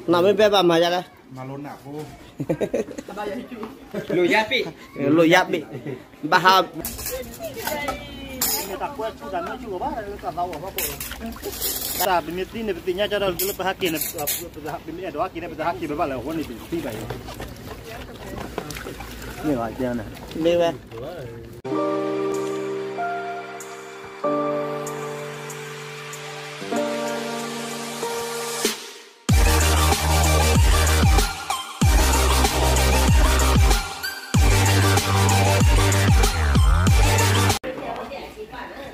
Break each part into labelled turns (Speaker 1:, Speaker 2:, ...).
Speaker 1: nào mới bé bà mà ra đây
Speaker 2: mà luôn nạp vô
Speaker 1: lùi giáp bị bà hà
Speaker 3: Sa biniti ne bitinya cara dulu pahaki ne bini doa kini pahaki berapa lah wani binti bayi. Ni aja na.
Speaker 1: đi về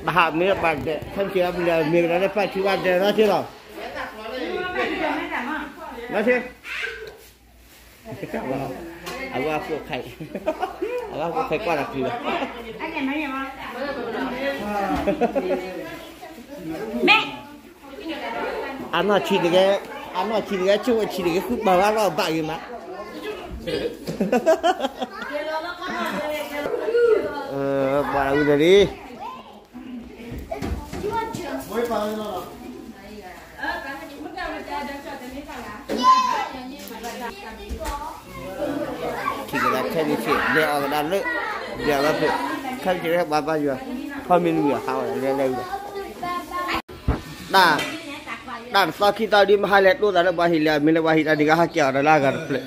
Speaker 1: bà hà miếng bạc để thằng chị em là miếng đó phải chịu ăn để nó chưa rồi nó chưa à qua cuộc khai à qua cuộc khai qua là gì vậy ăn nó chỉ được cái chung chỉ được cái khúc bờ ăn nó bại gì mà bà là người đi thì người ta thay đi chuyện để ở đàn lưỡi giờ là việc thay chỉ là bao nhiêu thôi mình người hao là lên đây rồi đàn sau khi tao đi hai lẹt luôn là bao nhiêu là mình là bao nhiêu là đi cả hai kiểu là gần đấy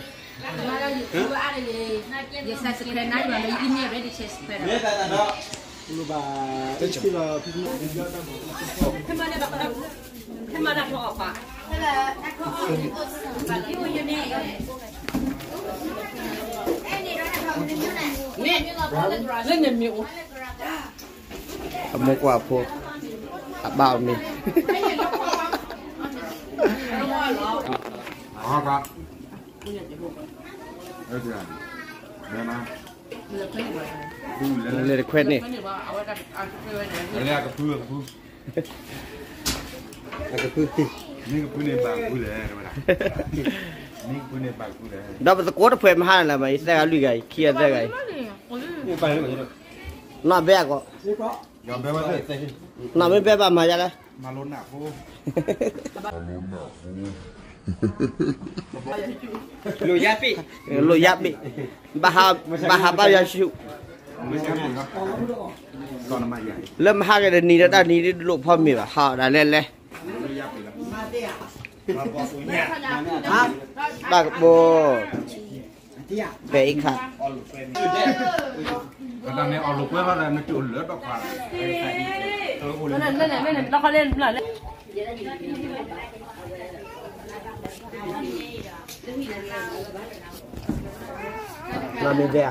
Speaker 3: Lupa. Kecil.
Speaker 4: Kemana kau apa? Lên miệng.
Speaker 1: Một quả phô bao mình.
Speaker 2: Apa? Mana?
Speaker 1: Lên được quen nè.
Speaker 2: Đây là cái phương.
Speaker 1: Là cái phương.
Speaker 2: นี่ก็พูดในบางพูดเลยนะนี่พูดในบางพูดเลย
Speaker 1: Đó bây giờ cố nó phê mà hai là mày sẽ gắn lùi gầy, kia sẽ gầy. Nó bé có.
Speaker 2: ยอมไปว่าเลย
Speaker 1: Nó mới bé bà mà ra đây.
Speaker 2: มาล้นหนักพู
Speaker 1: Lùi giáp bị bà hà bao giờ chịu
Speaker 2: ไม่ใช่ผมครับก่อนมาใหญ่
Speaker 1: lâm hai cái này đã đi lộ phong mì và họ đã lên lên bạc bồ về ít hạt
Speaker 2: ก็ตอนนี้เอาลูกไว้ว่ามันจุดเหลือดอกผ่านใส่ตัวกูเลย
Speaker 4: Lênเราเขาเล่นหน่อยเล่น
Speaker 1: là mình về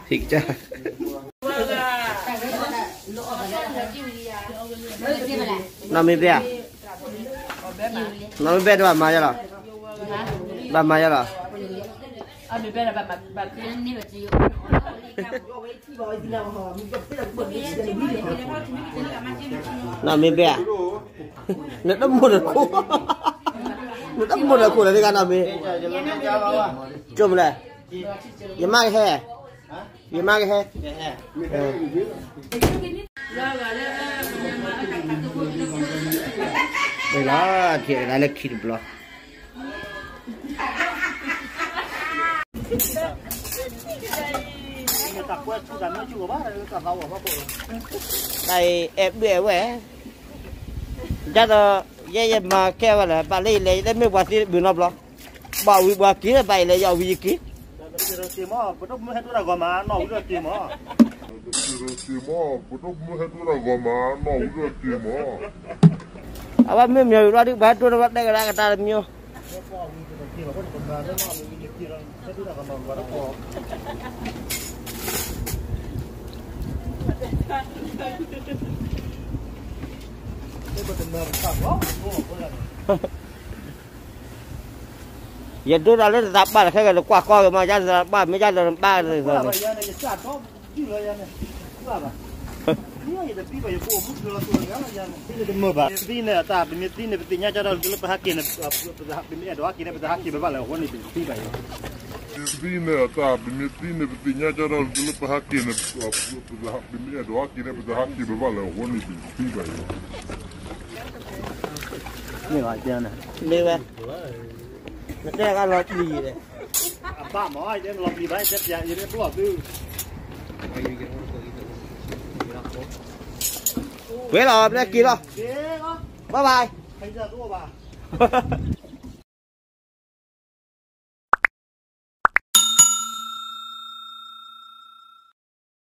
Speaker 1: thịt cha nó mới về nó mới về đâu mà ra rồi
Speaker 4: à mình bên là bạn
Speaker 1: nó mới về nó đâm một là cô là đi gan nào mình chôm này giờ mang cái hè giờ mang cái hè đây là thì đây là thịt bò đây em bể quẻ chắc là vậy mà kêu là bà lấy lấy mấy quả thì bị nộp lo bảo bị bà kí là bài lấy giàu vì kí apa mem nhiều ra đi bán tôi bắt đây là ta làm nhiều giờ tôi đã lên tập ba là cái qua coi mà ra ba mới ra là ba rồi
Speaker 3: Qua
Speaker 1: rồi
Speaker 3: bây giờ này chả có gì rồi này. Qua bà. Ini ada tiba ya bu mus dulu tuh ya ya. Ini demo ba. Ini ta ini petinya cara dulu pahakin ini ada hakin ada hakin berapa lah ini tiba ya.
Speaker 2: Ini ta ini petinya cara dulu pahakin ini ada hakin berapa lah ini tiba ya.
Speaker 3: Ini aja nah.
Speaker 1: đi về cái là lọt gì đấy
Speaker 3: Ba mỏi để làm gì vậy? Chết ya ini tua tu.
Speaker 1: quế lò đây kia đâu
Speaker 3: Thế đó.
Speaker 1: bye bye
Speaker 3: Thấy giờ tua bà.